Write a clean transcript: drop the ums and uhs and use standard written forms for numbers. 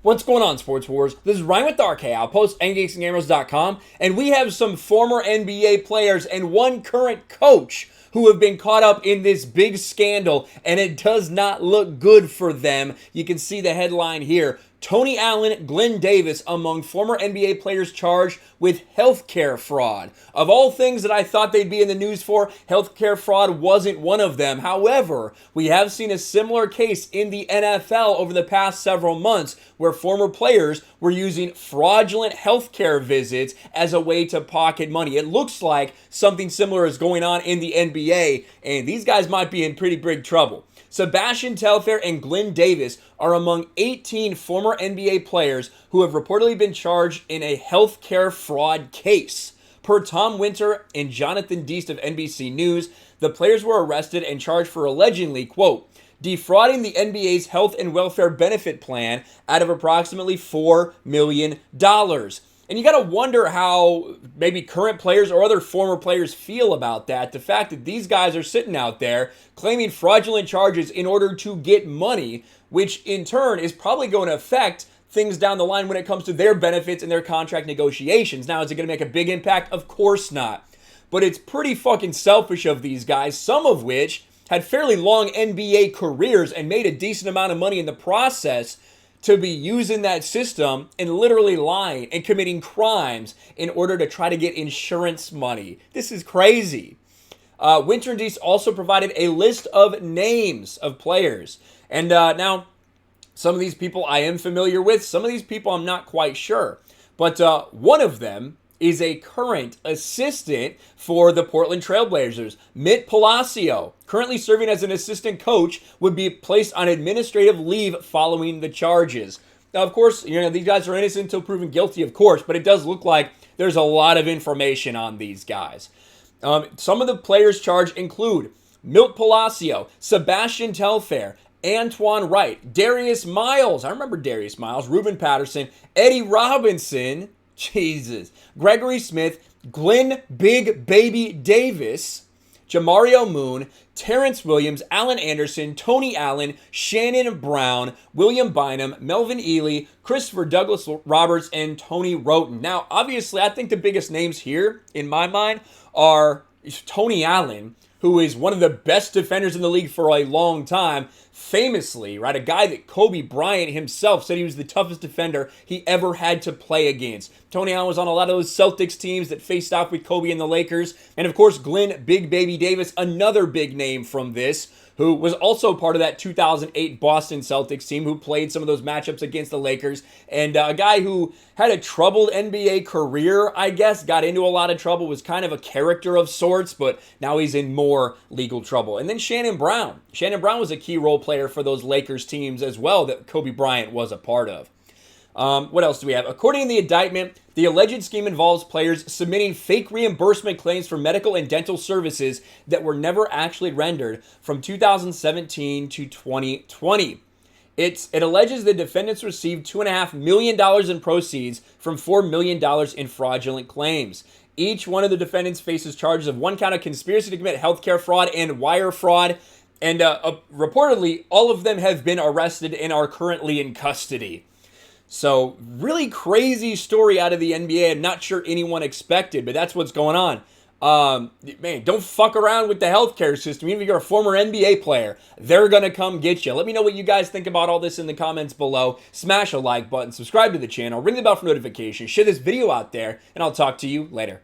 What's going on, Sports Wars? This is Ryan with the RK Outpost and GeeksGamers.com, and we have some former NBA players and one current coach who have been caught up in this big scandal, and it does not look good for them. You can see the headline here. Tony Allen, Glen Davis among former NBA players charged with healthcare fraud. Of all things that I thought they'd be in the news for, healthcare fraud wasn't one of them. However, we have seen a similar case in the NFL over the past several months where former players were using fraudulent healthcare visits as a way to pocket money. It looks like something similar is going on in the NBA, and these guys might be in pretty big trouble. Sebastian Telfair and Glen Davis are among 18 former NBA players who have reportedly been charged in a healthcare fraud case. Per Tom Winter and Jonathan Deist of NBC News, the players were arrested and charged for allegedly, quote, defrauding the NBA's health and welfare benefit plan out of approximately $4 million. And you got to wonder how maybe current players or other former players feel about that. The fact that these guys are sitting out there claiming fraudulent charges in order to get money, which in turn is probably going to affect things down the line when it comes to their benefits and their contract negotiations. Now, is it going to make a big impact? Of course not. But it's pretty fucking selfish of these guys, some of which had fairly long NBA careers and made a decent amount of money in the process, to be using that system and literally lying and committing crimes in order to try to get insurance money. This is crazy. Winter and Deist also provided a list of names of players. And now, some of these people I am familiar with. Some of these people I'm not quite sure. But one of them is a current assistant for the Portland Trailblazers. Mitt Palacio, currently serving as an assistant coach, would be placed on administrative leave following the charges. Now, of course, these guys are innocent until proven guilty, of course, but it does look like there's a lot of information on these guys. Some of the players charged include Milt Palacio, Sebastian Telfair, Antoine Wright, Darius Miles, I remember Darius Miles, Ruben Patterson, Eddie Robinson, Jesus, Gregory Smith, Glen Big Baby Davis, Jamario Moon, Terrence Williams, Alan Anderson, Tony Allen, Shannon Brown, William Bynum, Melvin Ely, Christopher Douglas Roberts, and Tony Roten. Now, obviously, I think the biggest names here, in my mind, are Tony Allen, who is one of the best defenders in the league for a long time, famously, right? A guy that Kobe Bryant himself said he was the toughest defender he ever had to play against. Tony Allen was on a lot of those Celtics teams that faced off with Kobe and the Lakers. And of course, Glen Big Baby Davis, another big name from this, who was also part of that 2008 Boston Celtics team, who played some of those matchups against the Lakers, and a guy who had a troubled NBA career, I guess, got into a lot of trouble, was kind of a character of sorts, but now he's in more legal trouble. And then Shannon Brown. Shannon Brown was a key role player for those Lakers teams as well that Kobe Bryant was a part of. What else do we have? According to the indictment, the alleged scheme involves players submitting fake reimbursement claims for medical and dental services that were never actually rendered from 2017 to 2020. It alleges the defendants received $2.5 million in proceeds from $4 million in fraudulent claims. Each one of the defendants faces charges of one count of conspiracy to commit healthcare fraud and wire fraud. And reportedly, all of them have been arrested and are currently in custody. So, really crazy story out of the NBA. I'm not sure anyone expected, but that's what's going on. Man, don't fuck around with the healthcare system. Even if you're a former NBA player, they're going to come get you. Let me know what you guys think about all this in the comments below. Smash a like button, subscribe to the channel, ring the bell for notifications, share this video out there, and I'll talk to you later.